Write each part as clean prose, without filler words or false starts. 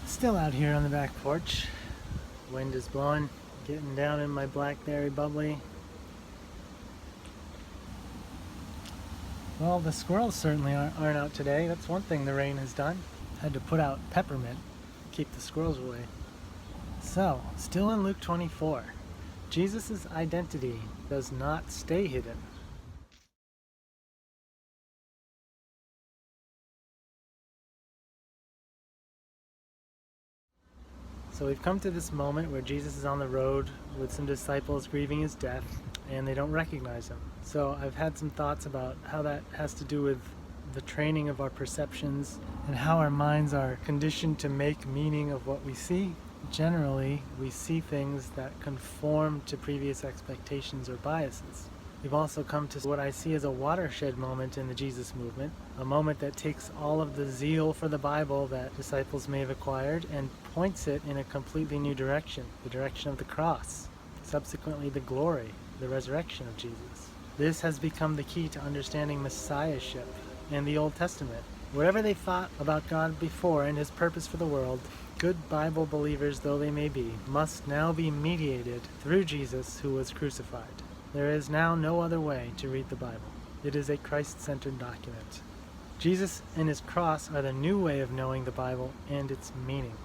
Still out here on the back porch. Wind is blowing, getting down in my blackberry bubbly. Well, the squirrels certainly aren't out today. That's one thing the rain has done. Had to put out peppermint, keep the squirrels away. So, still in Luke 24, Jesus' identity does not stay hidden. So we've come to this moment where Jesus is on the road with some disciples grieving his death, and they don't recognize him. So I've had some thoughts about how that has to do with the training of our perceptions and how our minds are conditioned to make meaning of what we see. Generally, we see things that conform to previous expectations or biases. We've also come to what I see as a watershed moment in the Jesus movement, a moment that takes all of the zeal for the Bible that disciples may have acquired and points it in a completely new direction, the direction of the cross, subsequently the glory, the resurrection of Jesus. This has become the key to understanding messiahship in the Old Testament. Whatever they thought about God before and his purpose for the world, good Bible believers though they may be, must now be mediated through Jesus who was crucified. There is now no other way to read the Bible. It is a Christ-centered document. Jesus and his cross are the new way of knowing the Bible and its meaning.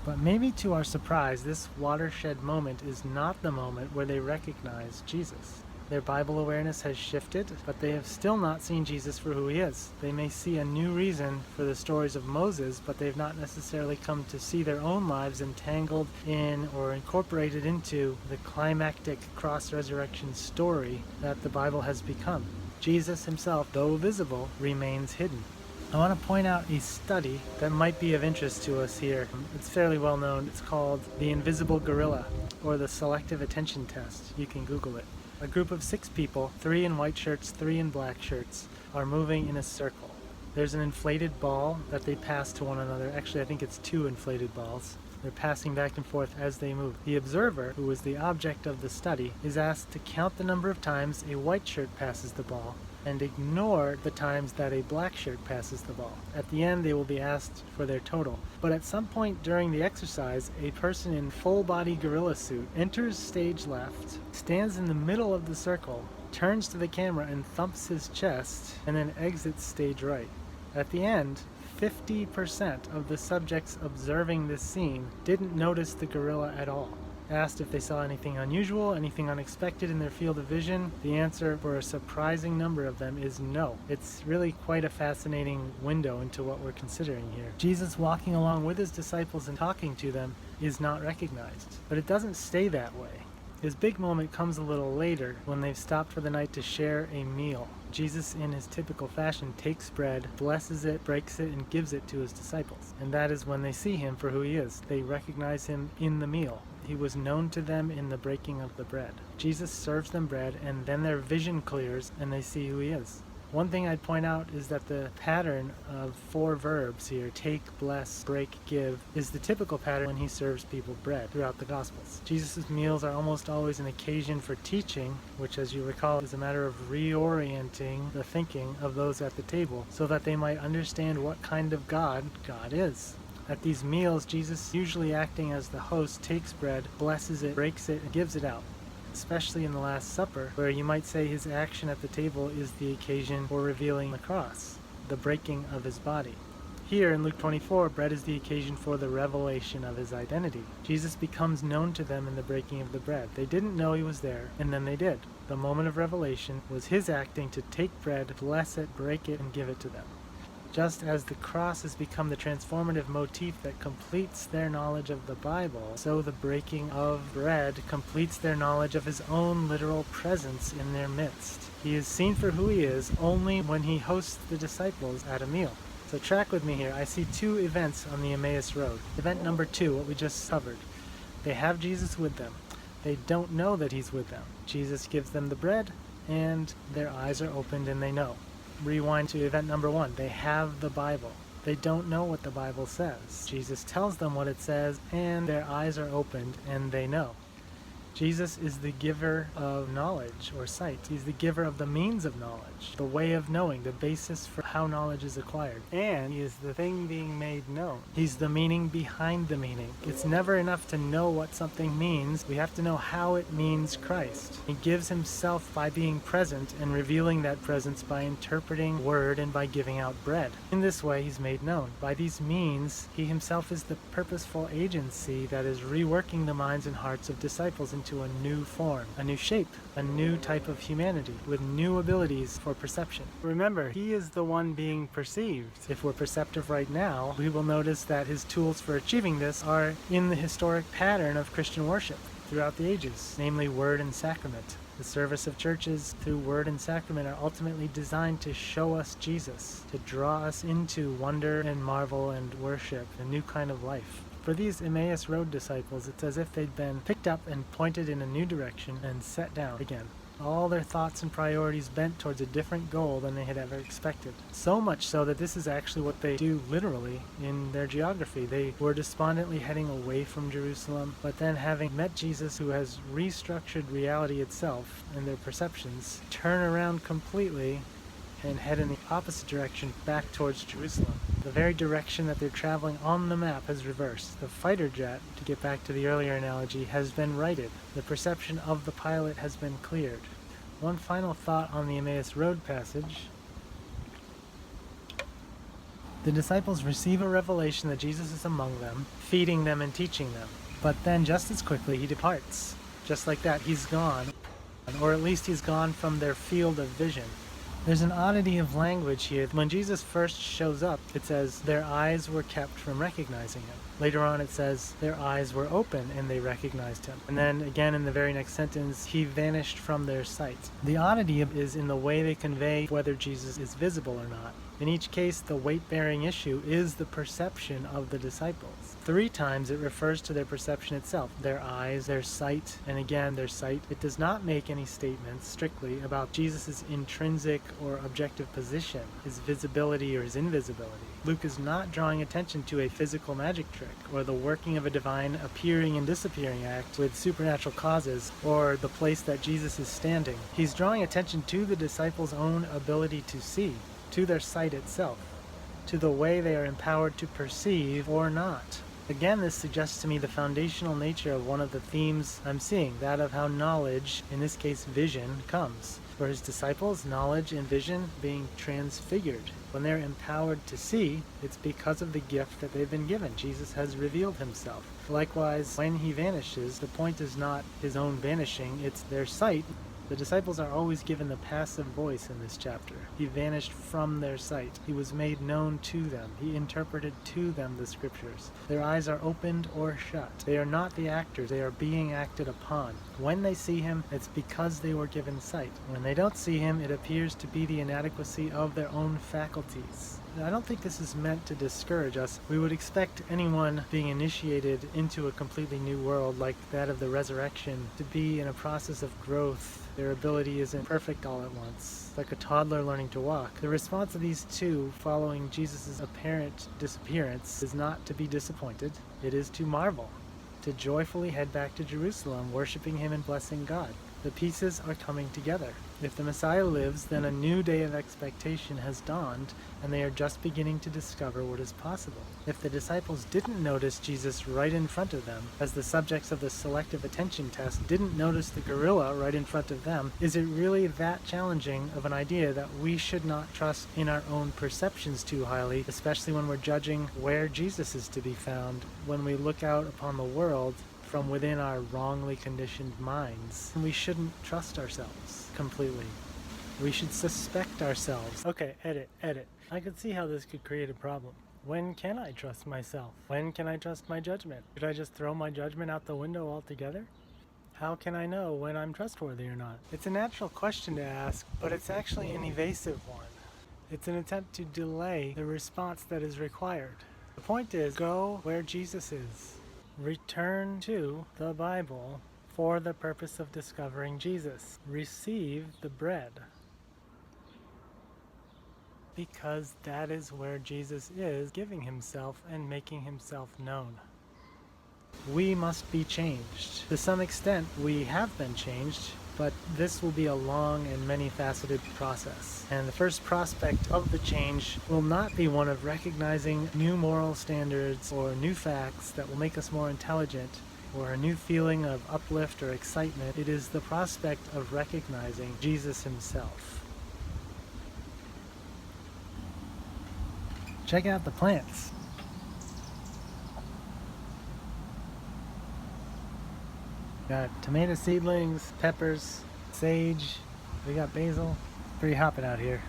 But maybe to our surprise, this watershed moment is not the moment where they recognize Jesus. Their Bible awareness has shifted, but they have still not seen Jesus for who he is. They may see a new reason for the stories of Moses, but they've not necessarily come to see their own lives entangled in or incorporated into the climactic cross-resurrection story that the Bible has become. Jesus himself, though visible, remains hidden. I want to point out a study that might be of interest to us here. It's fairly well known. It's called The Invisible Gorilla, or the Selective Attention Test. You can Google it. A group of 6 people, 3 in white shirts, 3 in black shirts, are moving in a circle. There's an inflated ball that they pass to one another. Actually, I think it's 2 inflated balls. They're passing back and forth as they move. The observer, who is the object of the study, is asked to count the number of times a white shirt passes the ball and ignore the times that a black shirt passes the ball. At the end, they will be asked for their total. But at some point during the exercise, a person in full-body gorilla suit enters stage left, stands in the middle of the circle, turns to the camera and thumps his chest, and then exits stage right. At the end, 50% of the subjects observing this scene didn't notice the gorilla at all. Asked if they saw anything unusual, anything unexpected in their field of vision, the answer for a surprising number of them is no. It's really quite a fascinating window into what we're considering here. Jesus walking along with his disciples and talking to them is not recognized, but it doesn't stay that way. His big moment comes a little later when they've stopped for the night to share a meal. Jesus, in his typical fashion, takes bread, blesses it, breaks it, and gives it to his disciples. And that is when they see him for who he is. They recognize him in the meal. He was known to them in the breaking of the bread. Jesus serves them bread, and then their vision clears and they see who he is. One thing I'd point out is that the pattern of 4 verbs here, take, bless, break, give, is the typical pattern when he serves people bread throughout the Gospels. Jesus' meals are almost always an occasion for teaching, which, as you recall, is a matter of reorienting the thinking of those at the table so that they might understand what kind of God God is. At these meals, Jesus, usually acting as the host, takes bread, blesses it, breaks it, and gives it out. Especially in the Last Supper, where you might say his action at the table is the occasion for revealing the cross, the breaking of his body. Here in Luke 24, bread is the occasion for the revelation of his identity. Jesus becomes known to them in the breaking of the bread. They didn't know he was there, and then they did. The moment of revelation was his acting to take bread, bless it, break it, and give it to them. Just as the cross has become the transformative motif that completes their knowledge of the Bible, so the breaking of bread completes their knowledge of his own literal presence in their midst. He is seen for who he is only when he hosts the disciples at a meal. So track with me here. I see 2 events on the Emmaus Road. Event number 2, what we just covered. They have Jesus with them. They don't know that he's with them. Jesus gives them the bread, and their eyes are opened and they know. Rewind to event number 1. They have the Bible. They don't know what the Bible says. Jesus tells them what it says, and their eyes are opened and they know. Jesus is the giver of knowledge or sight. He's the giver of the means of knowledge, the way of knowing, the basis for how knowledge is acquired. And he is the thing being made known. He's the meaning behind the meaning. It's never enough to know what something means. We have to know how it means Christ. He gives himself by being present and revealing that presence by interpreting word and by giving out bread. In this way, he's made known. By these means, he himself is the purposeful agency that is reworking the minds and hearts of disciples into a new form, a new shape, a new type of humanity with new abilities for perception. Remember, he is the one being perceived. If we're perceptive right now, we will notice that his tools for achieving this are in the historic pattern of Christian worship throughout the ages, namely word and sacrament. The service of churches through word and sacrament are ultimately designed to show us Jesus, to draw us into wonder and marvel and worship, a new kind of life. For these Emmaus Road disciples, it's as if they'd been picked up and pointed in a new direction and set down again. All their thoughts and priorities bent towards a different goal than they had ever expected. So much so that this is actually what they do literally in their geography. They were despondently heading away from Jerusalem, but then having met Jesus, who has restructured reality itself and their perceptions, turn around completely and head in the opposite direction back towards Jerusalem. The very direction that they're traveling on the map has reversed. The fighter jet, to get back to the earlier analogy, has been righted. The perception of the pilot has been cleared. One final thought on the Emmaus Road passage. The disciples receive a revelation that Jesus is among them, feeding them and teaching them. But then just as quickly he departs. Just like that, he's gone. Or at least he's gone from their field of vision. There's an oddity of language here. When Jesus first shows up, it says their eyes were kept from recognizing him. Later on it says their eyes were open and they recognized him. And then again in the very next sentence, he vanished from their sight. The oddity is in the way they convey whether Jesus is visible or not. In each case, the weight-bearing issue is the perception of the disciples. 3 times it refers to their perception itself, their eyes, their sight, and again their sight. It does not make any statements strictly about Jesus' intrinsic or objective position, his visibility or his invisibility. Luke is not drawing attention to a physical magic trick or the working of a divine appearing and disappearing act with supernatural causes or the place that Jesus is standing. He's drawing attention to the disciples' own ability to see, to their sight itself, to the way they are empowered to perceive or not. Again, this suggests to me the foundational nature of one of the themes I'm seeing, that of how knowledge, in this case vision, comes. For his disciples, knowledge and vision being transfigured. When they're empowered to see, it's because of the gift that they've been given. Jesus has revealed himself. Likewise, when he vanishes, the point is not his own vanishing, it's their sight. The disciples are always given the passive voice in this chapter. He vanished from their sight. He was made known to them. He interpreted to them the scriptures. Their eyes are opened or shut. They are not the actors. They are being acted upon. When they see him, it's because they were given sight. When they don't see him, it appears to be the inadequacy of their own faculties. I don't think this is meant to discourage us. We would expect anyone being initiated into a completely new world like that of the resurrection to be in a process of growth. Their ability isn't perfect all at once, like a toddler learning to walk. The response of these two following Jesus' apparent disappearance is not to be disappointed. It is to marvel, to joyfully head back to Jerusalem, worshiping him and blessing God. The pieces are coming together. If the Messiah lives, then a new day of expectation has dawned, and they are just beginning to discover what is possible. If the disciples didn't notice Jesus right in front of them, as the subjects of the selective attention test didn't notice the gorilla right in front of them, is it really that challenging of an idea that we should not trust in our own perceptions too highly, especially when we're judging where Jesus is to be found, when we look out upon the world from within our wrongly conditioned minds? We shouldn't trust ourselves completely. We should suspect ourselves. Okay, edit. I could see how this could create a problem. When can I trust myself? When can I trust my judgment? Should I just throw my judgment out the window altogether? How can I know when I'm trustworthy or not? It's a natural question to ask, but it's actually an evasive one. It's an attempt to delay the response that is required. The point is, go where Jesus is. Return to the Bible for the purpose of discovering Jesus. Receive the bread. Because that is where Jesus is, giving himself and making himself known. We must be changed. To some extent, we have been changed, but this will be a long and many-faceted process. And the first prospect of the change will not be one of recognizing new moral standards or new facts that will make us more intelligent or a new feeling of uplift or excitement. It is the prospect of recognizing Jesus himself. Check out the plants. Got tomato seedlings, peppers, sage, we got basil. Pretty hopping out here.